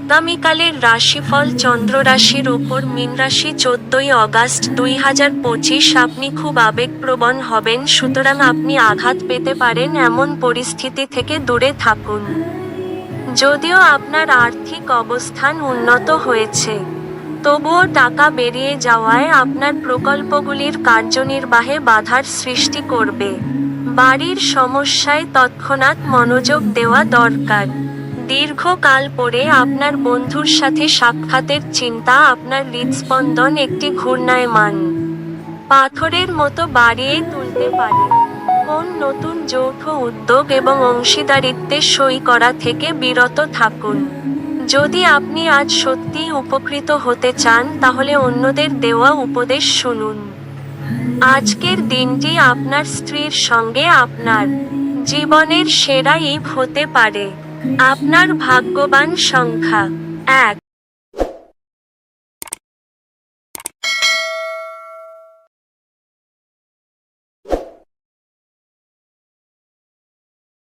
আগামীকালের রাশিফল চন্দ্র রাশির ওপর মীন রাশি 14ই অগাস্ট 2025। আপনি খুব আবেগপ্রবণ হবেন, সুতরাং আপনি আঘাত পেতে পারেন এমন পরিস্থিতি থেকে দূরে থাকুন। যদিও আপনার আর্থিক অবস্থান উন্নত হয়েছে, তবুও টাকা বেরিয়ে যাওয়ায় আপনার প্রকল্পগুলির কার্যনির্বাহে বাধার সৃষ্টি করবে। বাড়ির সমস্যায় তৎক্ষণাৎ মনোযোগ দেওয়া দরকার। দীর্ঘকাল পরে আপনার বন্ধুর সাথে সাক্ষাতের চিন্তা আপনার হৃদস্পন্দন একটি ঘূর্ণায়মান পাথরের মতো বাড়িয়ে তুলতে পারে। কোন নতুন যৌথ উদ্যোগ এবং অংশীদারিত্বে সই করা থেকে বিরত থাকুন। যদি আপনি আজ সত্যিই উপকৃত হতে চান, তাহলে অন্যদের দেওয়া উপদেশ শুনুন। আজকের দিনটি আপনার স্ত্রীর সঙ্গে আপনার জীবনের সেরা ঈদ হতে পারে। আপনার ভাগ্যবান সংখ্যা 1,